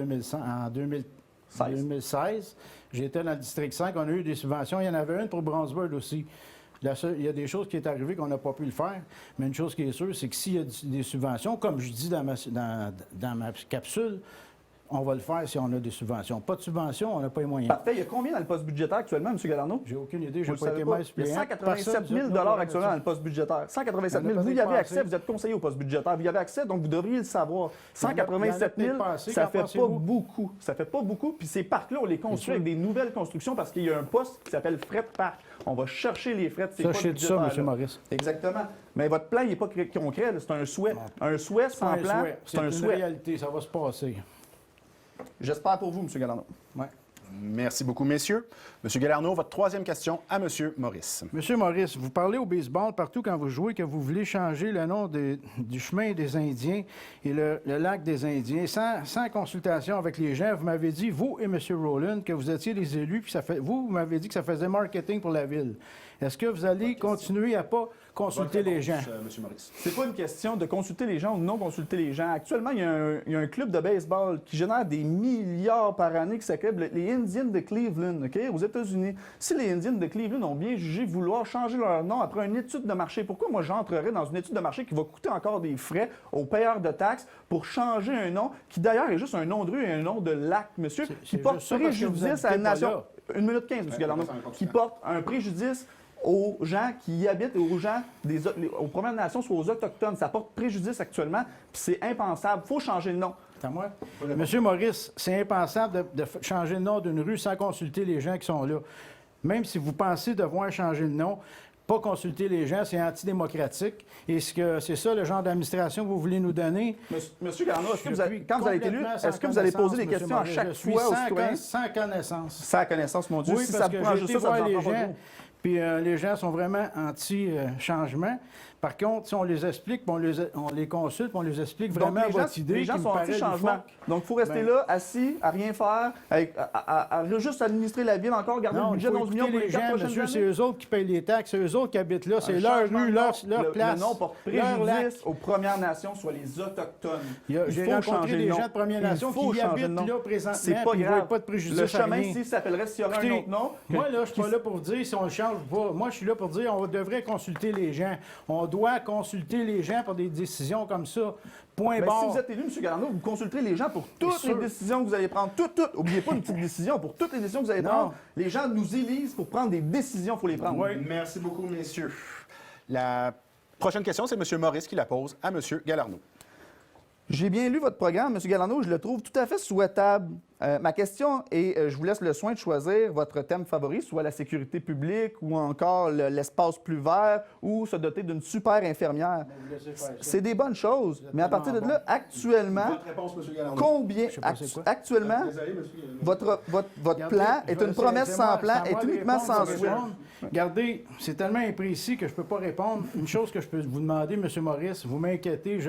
2016. J'étais dans le district 5. On a eu des subventions. Il y en avait une pour Brownsburg aussi. Il y a des choses qui sont arrivées qu'on n'a pas pu le faire. Mais une chose qui est sûre, c'est que s'il y a des subventions, comme je dis dans ma capsule, on va le faire si on a des subventions. Pas de subventions, on n'a pas les moyens. Parfait. Il y a combien dans le poste budgétaire actuellement, M. Galarno? J'ai aucune idée. Vous Je le n'ai pas savez été pas. maire Il y a suppléant. 187 000 actuellement dans le poste budgétaire. 187 000. Il y en a Vous y peut-être avez pas accès, assez. vous êtes conseiller au poste budgétaire. Vous y avez accès, donc vous devriez le savoir. 187 000, peut-être pas assez. ça Qu'en fait pas pensez-vous? beaucoup. Ça fait pas beaucoup. Puis ces parcs-là, on les construit sûr. avec des nouvelles constructions parce qu'il y a un poste qui s'appelle frais de parc. On va chercher les frais de ces Ça, postes je sais de ça, budgétaires-là. M. Maurice. Exactement. Mais votre plan, il n'est pas concret, là. C'est un souhait. Un souhait C'est sans pas un plan, souhait. c'est un une souhait. réalité. Ça va se passer. J'espère pour vous, M. Galarno. Ouais. Merci beaucoup, messieurs. Monsieur Galarno, votre troisième question à Monsieur Maurice. Monsieur Maurice, vous parlez au baseball partout quand vous jouez que vous voulez changer le nom du chemin des Indiens et le lac des Indiens sans consultation avec les gens. Vous m'avez dit, vous et M. Rowland, que vous étiez les élus, puis vous m'avez dit que ça faisait marketing pour la ville. Est-ce que vous allez continuer à pas consulter les gens? Monsieur Maurice. C'est pas une question de consulter les gens ou de non consulter les gens. Actuellement, il y a un club de baseball qui génère des milliards par année qui s'appelle les Indians de Cleveland, OK, aux États-Unis. Si les Indians de Cleveland ont bien jugé vouloir changer leur nom après une étude de marché, pourquoi moi j'entrerais dans une étude de marché qui va coûter encore des frais aux payeurs de taxes pour changer un nom qui d'ailleurs est juste un nom de rue et un nom de lac, monsieur, qui porte juste ça parce que vous préjudice à une habitez pas nation. 1 minute 15, M. Galarno. ça va Qui porte un préjudice aux gens qui y habitent et aux gens aux Premières Nations, soit aux Autochtones. Ça porte préjudice actuellement, puis c'est impensable. Il faut changer le nom. C'est à moi. Monsieur Maurice, c'est impensable de changer le nom d'une rue sans consulter les gens qui sont là. Même si vous pensez devoir changer le nom, pas consulter les gens, c'est antidémocratique. Et c'est ça le genre d'administration que vous voulez nous donner? Monsieur Garneau, est-ce que vous avez, quand vous avez été élu, Complètement sans est-ce que vous allez poser des connaissance, questions à monsieur chaque Maurice. Je fois aux suis citoyens? sans connaissance. Sans connaissance, mon Dieu. Oui, si parce ça que prend j'ai juste été ça, ça voir vous les en prend pas gens, beaucoup. puis les gens sont vraiment anti-changement. Par contre, si on les explique, puis on les consulte, puis on les explique vraiment votre idée, les gens qui me sont paraît anti-changement. loufoque. Donc, il faut rester Ben- là, assis, à rien faire, à juste administrer la ville encore, garder le Non, il budget faut 11 millions écouter pour les les 4 gens, prochaines monsieur, années. c'est eux autres qui payent les taxes, c'est eux autres qui habitent là, c'est Un leur changement rue, de leur nom. place. Le nom porte leur lac. préjudice aux Premières Nations, soit les Autochtones. J'ai faut rencontré changer des le nom. gens de Première Il Nation faut qui y changer habitent le nom. là présentement, C'est pas puis ils ne grave. voient pas de préjudice Le à chemin, rien. s'il s'appellerait, s'il y aurait un Écoutez, autre nom. moi, là, je suis pas là pour dire si on le change ou pas. Moi, je suis là pour dire on devrait consulter les gens. On doit consulter les gens pour des décisions comme ça. Point Ben, barre. si vous êtes élu, M. Garneau, vous consulterez les gens pour toutes C'est les sûr. décisions que vous allez prendre. Toutes. Oubliez pas une petite décision. Pour toutes les décisions que vous allez Non. prendre, les gens nous élisent pour prendre des décisions. Il faut les prendre. Oui, merci beaucoup, messieurs. La prochaine question, c'est M. Maurice qui la pose à M. Galarno. J'ai bien lu votre programme, M. Galarno. Je le trouve tout à fait souhaitable. Ma question est, je vous laisse le soin de choisir votre thème favori, soit la sécurité publique ou encore l'espace plus vert ou se doter d'une super infirmière. C'est des bonnes choses. Mais à partir de là, actuellement, Votre réponse, M. Galarno. combien, sais pas c'est quoi. actuellement, Désolé, M. Galarno. votre Regardez, plan je est vais- une promesse c'est sans moi- plan, c'est à moi est de uniquement répondre, sans je vais souhait. répondre. Regardez, c'est tellement imprécis que je ne peux pas répondre. Une chose que je peux vous demander, M. Maurice, vous m'inquiétez,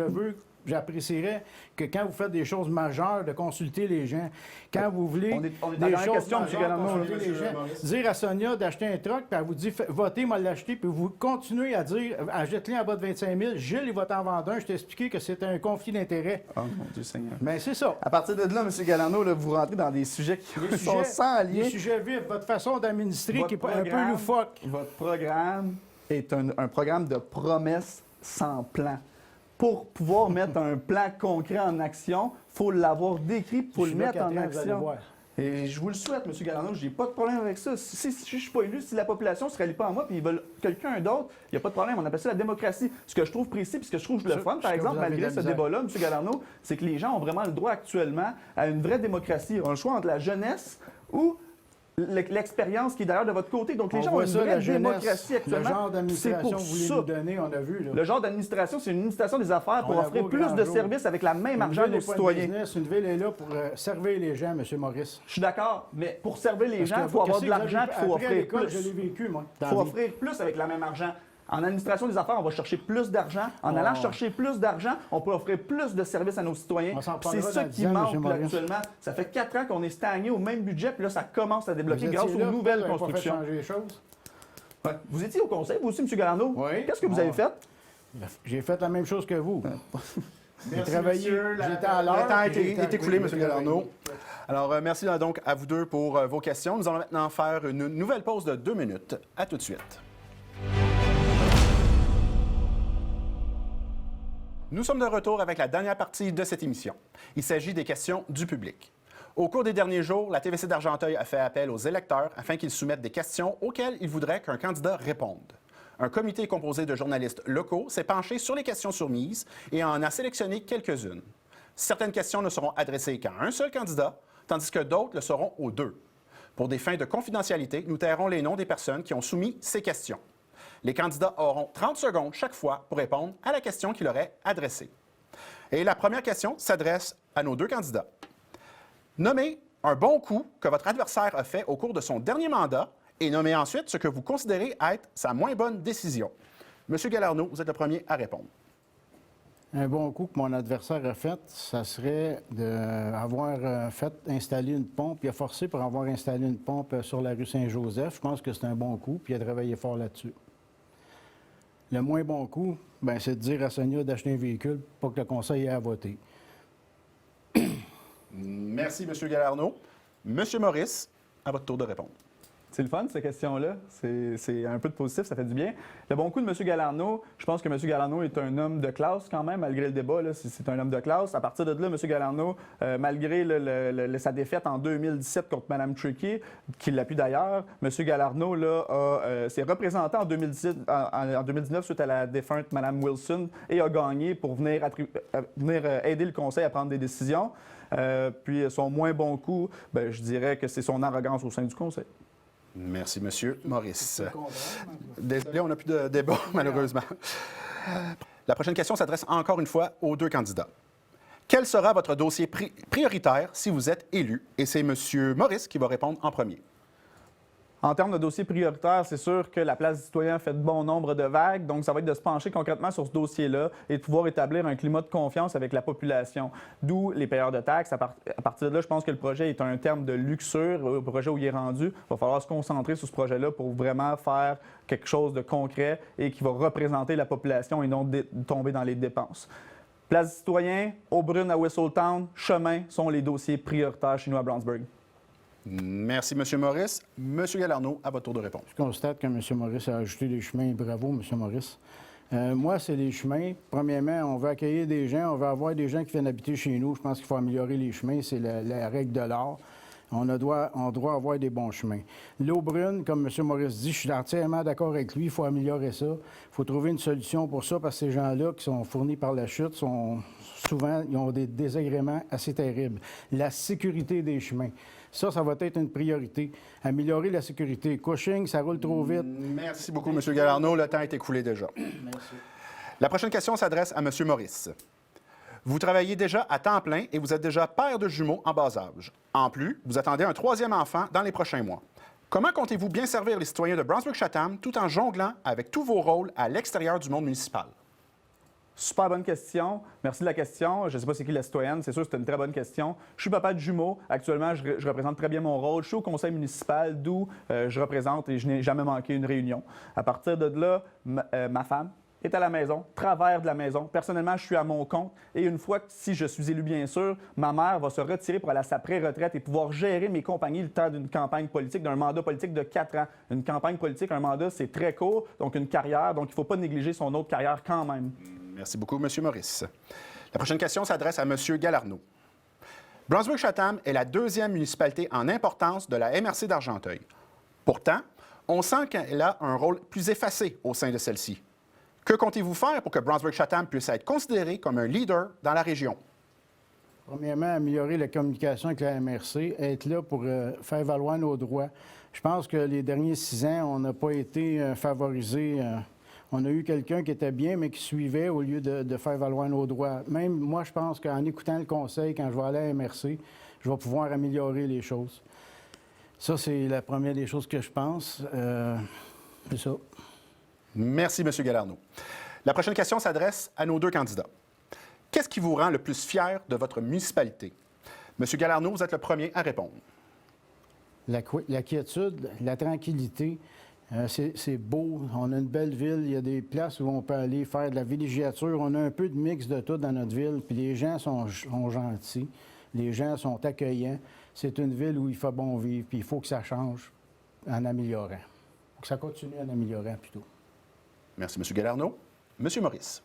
j'apprécierais que quand vous faites des choses majeures, de consulter les gens. Quand vous voulez On est dans la des dernière choses question, M. majeures, Galarno, consulter là. les Monsieur gens. Maurice. Dire à Sonia d'acheter un truck, puis elle vous dit votez, moi l'acheter, puis vous continuez à dire achète-le en bas de 25 000, Gilles, il va t'en vendre un. Je t'ai expliqué que c'est un conflit d'intérêts. Oh mon Dieu Seigneur. Mais c'est ça. À partir de là, M. Galarno, là, vous rentrez dans des sujets qui Les sont sujets- sans Les lien. sujets vifs, votre façon d'administrer Votre qui est un peu programme- loufoque. Votre programme est un programme de promesses sans plan. Pour pouvoir mettre un plan concret en action, il faut l'avoir décrit, il faut Je le suis là, mettre en Catherine, vous allez action. voir. Et je vous le souhaite, M. Galarno, j'ai pas de problème avec ça. Si je ne suis pas élu, si la population ne se rallie pas à moi puis ils veulent quelqu'un d'autre, il n'y a pas de problème. On appelle ça la démocratie. Ce que je trouve précis puis ce que je trouve le Ce- fun, ce par que exemple, vous avez malgré de ce la misère. débat-là, M. Galarno, c'est que les gens ont vraiment le droit actuellement à une vraie démocratie. Ils ont le choix entre la jeunesse ou l'expérience qui est d'ailleurs de votre côté. Donc, les On gens ont voit une ça, vraie la jeunesse, démocratie le actuellement. genre C'est d'administration pour que vous voulez ça. nous donner, on a vu. Là. Le genre d'administration, c'est une administration des affaires pour On la offrir voit au plus grand de jour. services avec la même Une argent à ville nos n'est pas une citoyens. business, une ville est là pour servir les gens, M. Maurice. Je suis d'accord, mais pour servir les Parce gens, que il faut avoir qu'est-ce de que l'argent vous et il avez- faut après, à offrir l'école, je plus. l'ai vécu, moi. Il faut offrir plus avec la même argent. En administration des affaires, on va chercher plus d'argent. En Oh. allant chercher plus d'argent, on peut offrir plus de services à nos citoyens. On s'en C'est parlera ça dans qui 10 ans, manque M. là, Maurice. actuellement. Ça fait 4 ans qu'on est stagné au même budget, puis là, ça commence à débloquer Vous grâce étiez aux là, nouvelles vous avez pas fait constructions. changer les choses. Ouais. Vous étiez au conseil, vous aussi, M. Galarno? Oui. Qu'est-ce que vous avez Ah. fait? J'ai fait la même chose que vous. Merci, travaillé, monsieur. j'étais à l'heure, Le temps a j'ai été été- écoulé, oui, M. j'ai Galarno. travaillé. Alors, merci donc à vous deux pour vos questions. Nous allons maintenant faire une nouvelle pause de 2 minutes. À tout de suite. Nous sommes de retour avec la dernière partie de cette émission. Il s'agit des questions du public. Au cours des derniers jours, la TVC d'Argenteuil a fait appel aux électeurs afin qu'ils soumettent des questions auxquelles ils voudraient qu'un candidat réponde. Un comité composé de journalistes locaux s'est penché sur les questions soumises et en a sélectionné quelques-unes. Certaines questions ne seront adressées qu'à un seul candidat, tandis que d'autres le seront aux deux. Pour des fins de confidentialité, nous tairons les noms des personnes qui ont soumis ces questions. Les candidats auront 30 secondes chaque fois pour répondre à la question qui leur est adressée. Et la première question s'adresse à nos deux candidats. Nommez un bon coup que votre adversaire a fait au cours de son dernier mandat et nommez ensuite ce que vous considérez être sa moins bonne décision. Monsieur Galarno, vous êtes le premier à répondre. Un bon coup que mon adversaire a fait, ça serait d'avoir fait installer une pompe. Il a forcé pour avoir installé une pompe sur la rue Saint-Joseph. Je pense que c'est un bon coup, puis il a travaillé fort là-dessus. Le moins bon coup, ben, c'est de dire à Sonia d'acheter un véhicule pour que le conseil ait à voter. Merci, Monsieur Galarno. Monsieur Maurice, à votre tour de répondre. C'est le fun, ces questions-là. C'est un peu de positif, ça fait du bien. Le bon coup de M. Galarneau, je pense que M. Galarneau est un homme de classe quand même, malgré le débat. C'est un homme de classe. À partir de là, M. Galarneau, malgré sa défaite en 2017 contre Mme Trickey, qui l'appuie d'ailleurs, M. Galarneau s'est représenté en 2019 suite à la défunte Mme Wilson et a gagné pour venir aider le Conseil à prendre des décisions. Puis son moins bon coup, je dirais que c'est son arrogance au sein du Conseil. Merci, M. Maurice. Désolé, on n'a plus de débat, malheureusement. La prochaine question s'adresse encore une fois aux deux candidats. Quel sera votre dossier prioritaire si vous êtes élu? Et c'est M. Maurice qui va répondre en premier. En termes de dossier prioritaire, c'est sûr que la place du citoyen fait de bon nombre de vagues, donc ça va être de se pencher concrètement sur ce dossier-là et de pouvoir établir un climat de confiance avec la population, d'où les payeurs de taxes. À partir de là, je pense que le projet est un terme de luxure, le projet où il est rendu. Il va falloir se concentrer sur ce projet-là pour vraiment faire quelque chose de concret et qui va représenter la population et non tomber dans les dépenses. Place du citoyen, Aubrune à Whistledown, chemin sont les dossiers prioritaires chez nous à Brownsburg. Merci, M. Maurice. M. Galarneau, à votre tour de réponse. Je constate que M. Maurice a ajouté des chemins. Bravo, M. Maurice. Moi, c'est les chemins. Premièrement, on veut accueillir des gens, on veut avoir des gens qui viennent habiter chez nous. Je pense qu'il faut améliorer les chemins. C'est la règle de l'art. On doit avoir des bons chemins. L'eau brune, comme M. Maurice dit, je suis entièrement d'accord avec lui. Il faut améliorer ça. Il faut trouver une solution pour ça parce que ces gens-là qui sont fournis par la chute, souvent, ils ont des désagréments assez terribles. La sécurité des chemins. Ça va être une priorité. Améliorer la sécurité. Cushing, ça roule trop vite. Merci beaucoup, M. Galarneau. Le temps est écoulé déjà. Merci. La prochaine question s'adresse à M. Maurice. Vous travaillez déjà à temps plein et vous êtes déjà père de jumeaux en bas âge. En plus, vous attendez un troisième enfant dans les prochains mois. Comment comptez-vous bien servir les citoyens de Brownsburg-Chatham tout en jonglant avec tous vos rôles à l'extérieur du monde municipal? Super bonne question. Merci de la question. Je ne sais pas c'est qui la citoyenne. C'est sûr que c'est une très bonne question. Je suis papa de jumeaux. Actuellement, je représente très bien mon rôle. Je suis au conseil municipal d'où je représente et je n'ai jamais manqué une réunion. À partir de là, ma femme est à la maison, travaille de la maison. Personnellement, je suis à mon compte. Et une fois que, si je suis élu, bien sûr, ma mère va se retirer pour aller à sa pré-retraite et pouvoir gérer mes compagnies le temps d'une campagne politique, d'un mandat politique de 4 ans. Une campagne politique, un mandat, c'est très court, donc une carrière. Donc, il ne faut pas négliger son autre carrière quand même. Merci beaucoup, M. Maurice. La prochaine question s'adresse à M. Galarneau. Brownsburg-Chatham est la deuxième municipalité en importance de la MRC d'Argenteuil. Pourtant, on sent qu'elle a un rôle plus effacé au sein de celle-ci. Que comptez-vous faire pour que Brownsburg-Chatham puisse être considéré comme un leader dans la région? Premièrement, améliorer la communication avec la MRC, être là pour faire valoir nos droits. Je pense que les derniers 6 ans, on n'a pas été favorisés. On a eu quelqu'un qui était bien, mais qui suivait au lieu de faire valoir nos droits. Même moi, je pense qu'en écoutant le conseil, quand je vais aller à la MRC, je vais pouvoir améliorer les choses. Ça, c'est la première des choses que je pense. C'est ça. Merci, M. Galarneau. La prochaine question s'adresse à nos deux candidats. Qu'est-ce qui vous rend le plus fier de votre municipalité? M. Galarneau, vous êtes le premier à répondre. La quiétude, la tranquillité, c'est beau. On a une belle ville. Il y a des places où on peut aller faire de la villégiature. On a un peu de mix de tout dans notre ville. Puis les gens sont gentils. Les gens sont accueillants. C'est une ville où il fait bon vivre. Puis il faut que ça change en améliorant. Il faut que ça continue en améliorant plutôt. Merci, M. Galarneau. M. Maurice.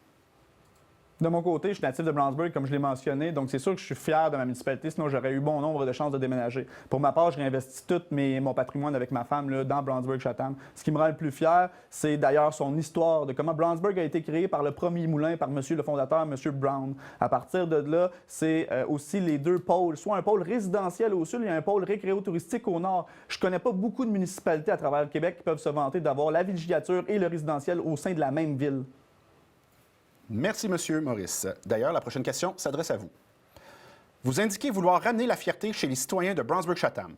De mon côté, je suis natif de Brownsburg, comme je l'ai mentionné, donc c'est sûr que je suis fier de ma municipalité, sinon j'aurais eu bon nombre de chances de déménager. Pour ma part, je réinvestis tout mon patrimoine avec ma femme là, dans Brownsburg-Chatham. Ce qui me rend le plus fier, c'est d'ailleurs son histoire, de comment Brownsburg a été créé par le premier moulin, par monsieur le fondateur, M. Brown. À partir de là, c'est aussi les deux pôles, soit un pôle résidentiel au sud et un pôle récréo-touristique au nord. Je connais pas beaucoup de municipalités à travers le Québec qui peuvent se vanter d'avoir la villégiature et le résidentiel au sein de la même ville. Merci, M. Maurice. D'ailleurs, la prochaine question s'adresse à vous. Vous indiquez vouloir ramener la fierté chez les citoyens de Brownsburg-Chatham.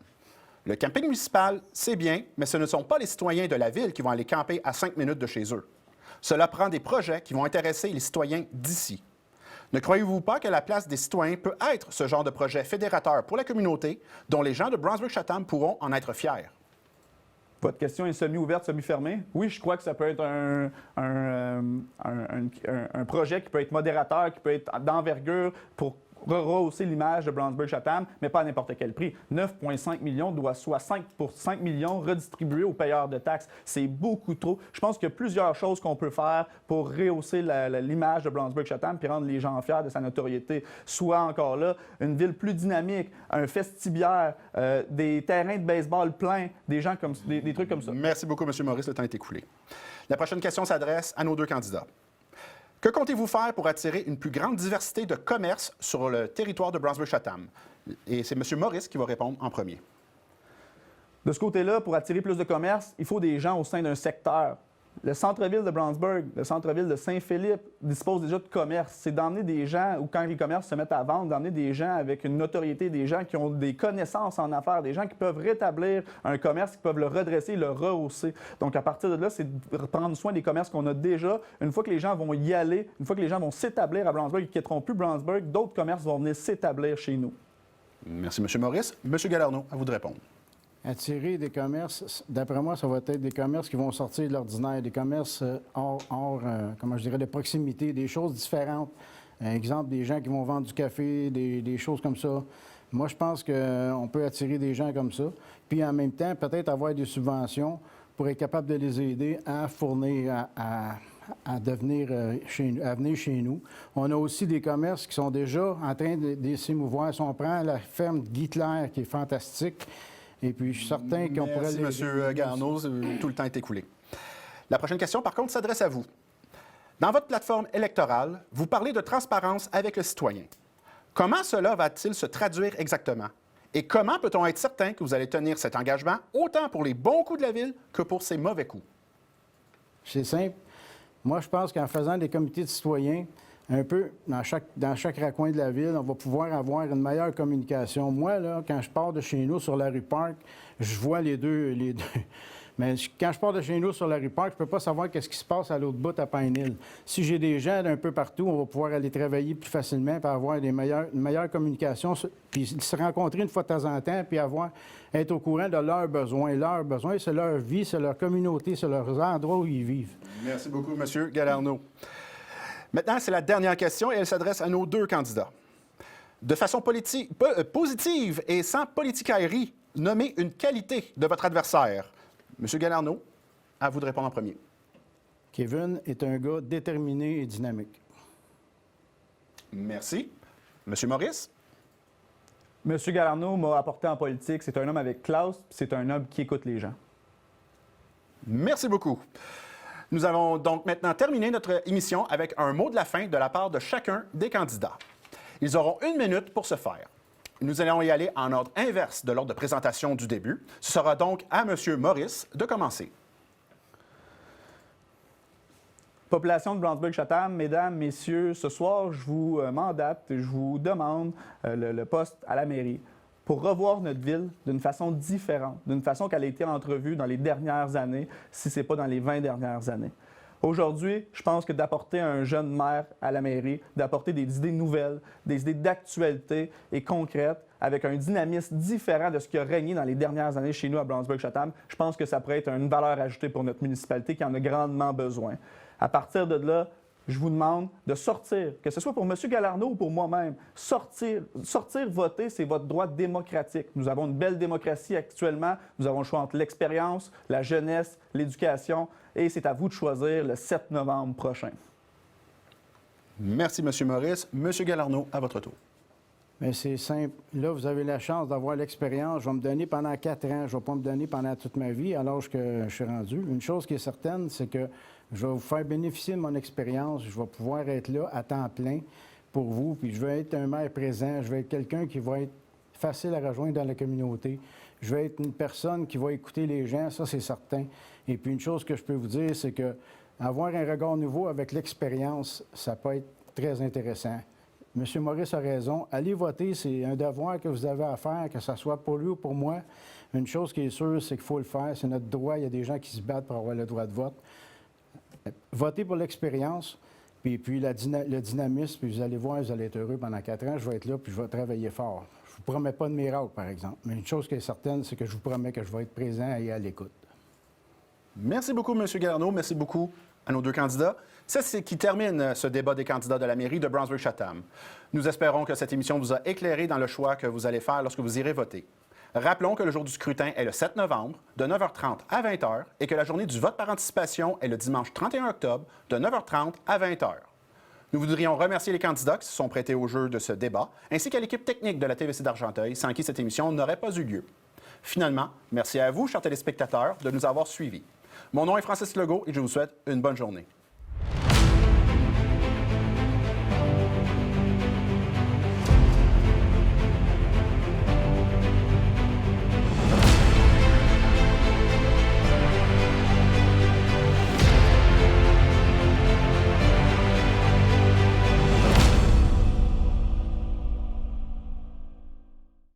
Le camping municipal, c'est bien, mais ce ne sont pas les citoyens de la ville qui vont aller camper à 5 minutes de chez eux. Cela prend des projets qui vont intéresser les citoyens d'ici. Ne croyez-vous pas que la place des citoyens peut être ce genre de projet fédérateur pour la communauté dont les gens de Brownsburg-Chatham pourront en être fiers? Votre question est semi-ouverte, semi-fermée. Oui, je crois que ça peut être un projet qui peut être modérateur, qui peut être d'envergure pour rehausser l'image de Brownsburg-Chatham, mais pas à n'importe quel prix. 9,5 millions soit 5 millions redistribués aux payeurs de taxes. C'est beaucoup trop. Je pense qu'il y a plusieurs choses qu'on peut faire pour rehausser l'image de Brownsburg-Chatham puis rendre les gens fiers de sa notoriété. Soit encore là, une ville plus dynamique, un vestibiaire, des terrains de baseball pleins, des trucs comme ça. Merci beaucoup, M. Maurice. Le temps est écoulé. La prochaine question s'adresse à nos deux candidats. Que comptez-vous faire pour attirer une plus grande diversité de commerces sur le territoire de Brownsburg-Chatham? Et c'est M. Maurice qui va répondre en premier. De ce côté-là, pour attirer plus de commerce, il faut des gens au sein d'un secteur. Le centre-ville de Brownsburg, le centre-ville de Saint-Philippe dispose déjà de commerce. C'est d'emmener des gens, ou quand les commerces se mettent à vendre, d'emmener des gens avec une notoriété, des gens qui ont des connaissances en affaires, des gens qui peuvent rétablir un commerce, qui peuvent le redresser, le rehausser. Donc, à partir de là, c'est de prendre soin des commerces qu'on a déjà. Une fois que les gens vont y aller, une fois que les gens vont s'établir à Brownsburg, ils ne quitteront plus Brownsburg, d'autres commerces vont venir s'établir chez nous. Merci, M. Maurice. M. Galarneau, à vous de répondre. Attirer des commerces, d'après moi, ça va être des commerces qui vont sortir de l'ordinaire, des commerces comment je dirais, de proximité, des choses différentes. Exemple, des gens qui vont vendre du café, des choses comme ça. Moi, je pense qu'on peut attirer des gens comme ça. Puis en même temps, peut-être avoir des subventions pour être capable de les aider à fournir, à venir chez nous. On a aussi des commerces qui sont déjà en train de s'émouvoir. Si on prend la ferme de Guy Clair, qui est fantastique, et puis je suis certain qu'on pourrait... Merci, M. Galarneau. Tout le temps est écoulé. La prochaine question, par contre, s'adresse à vous. Dans votre plateforme électorale, vous parlez de transparence avec le citoyen. Comment cela va-t-il se traduire exactement? Et comment peut-on être certain que vous allez tenir cet engagement, autant pour les bons coups de la Ville que pour ses mauvais coups? C'est simple. Moi, je pense qu'en faisant des comités de citoyens, un peu dans chaque recoin de la ville, on va pouvoir avoir une meilleure communication. Moi, là, quand je pars de chez nous sur la rue Park, je vois les deux. Mais quand je pars de chez nous sur la rue Park, je ne peux pas savoir qu'est-ce qui se passe à l'autre bout à Pine Hill. Si j'ai des gens d'un peu partout, on va pouvoir aller travailler plus facilement, puis avoir une meilleure communication, puis se rencontrer une fois de temps en temps, puis être au courant de leurs besoins. Leurs besoins, c'est leur vie, c'est leur communauté, c'est leurs endroits où ils vivent. Merci beaucoup, M. Galarneau. Maintenant, c'est la dernière question et elle s'adresse à nos deux candidats. De façon positive et sans politicaillerie, nommez une qualité de votre adversaire. M. Galarneau, à vous de répondre en premier. Kevin est un gars déterminé et dynamique. Merci. M. Maurice? M. Galarneau m'a apporté en politique. C'est un homme avec classe, puis c'est un homme qui écoute les gens. Merci beaucoup. Nous allons donc maintenant terminer notre émission avec un mot de la fin de la part de chacun des candidats. Ils auront 1 minute pour ce faire. Nous allons y aller en ordre inverse de l'ordre de présentation du début. Ce sera donc à M. Maurice de commencer. Population de Brownsburg-Chatham, mesdames, messieurs, ce soir, je vous mandate, je vous demande le poste à la mairie pour revoir notre ville d'une façon différente, d'une façon qu'elle a été entrevue dans les dernières années, si ce n'est pas dans les 20 dernières années. Aujourd'hui, je pense que d'apporter un jeune maire à la mairie, d'apporter des idées nouvelles, des idées d'actualité et concrètes, avec un dynamisme différent de ce qui a régné dans les dernières années chez nous à Brownsburg-Chatham, je pense que ça pourrait être une valeur ajoutée pour notre municipalité qui en a grandement besoin. À partir de là, je vous demande de sortir, que ce soit pour M. Galarneau ou pour moi-même, sortir voter, c'est votre droit démocratique. Nous avons une belle démocratie actuellement. Nous avons le choix entre l'expérience, la jeunesse, l'éducation, et c'est à vous de choisir le 7 novembre prochain. Merci, M. Maurice. M. Galarneau, à votre tour. Bien, c'est simple. Là, vous avez la chance d'avoir l'expérience. Je vais me donner pendant 4 ans. Je ne vais pas me donner pendant toute ma vie, à l'âge que je suis rendu. Une chose qui est certaine, c'est que je vais vous faire bénéficier de mon expérience. Je vais pouvoir être là à temps plein pour vous. Puis je vais être un maire présent. Je vais être quelqu'un qui va être facile à rejoindre dans la communauté. Je vais être une personne qui va écouter les gens, ça c'est certain. Et puis une chose que je peux vous dire, c'est que avoir un regard nouveau avec l'expérience, ça peut être très intéressant. M. Maurice a raison. Allez voter, c'est un devoir que vous avez à faire, que ce soit pour lui ou pour moi. Une chose qui est sûre, c'est qu'il faut le faire. C'est notre droit. Il y a des gens qui se battent pour avoir le droit de vote. Votez pour l'expérience, puis le dynamisme, puis vous allez voir, vous allez être heureux pendant 4 ans. Je vais être là, puis je vais travailler fort. Je ne vous promets pas de miracle, par exemple. Mais une chose qui est certaine, c'est que je vous promets que je vais être présent et à l'écoute. Merci beaucoup, M. Galarneau. Merci beaucoup, à nos deux candidats. C'est ce qui termine ce débat des candidats de la mairie de Brownsburg-Chatham. Nous espérons que cette émission vous a éclairé dans le choix que vous allez faire lorsque vous irez voter. Rappelons que le jour du scrutin est le 7 novembre, de 9h30 à 20h, et que la journée du vote par anticipation est le dimanche 31 octobre, de 9h30 à 20h. Nous voudrions remercier les candidats qui se sont prêtés au jeu de ce débat, ainsi qu'à l'équipe technique de la TVC d'Argenteuil, sans qui cette émission n'aurait pas eu lieu. Finalement, merci à vous, chers téléspectateurs, de nous avoir suivis. Mon nom est Francis Legault et je vous souhaite une bonne journée.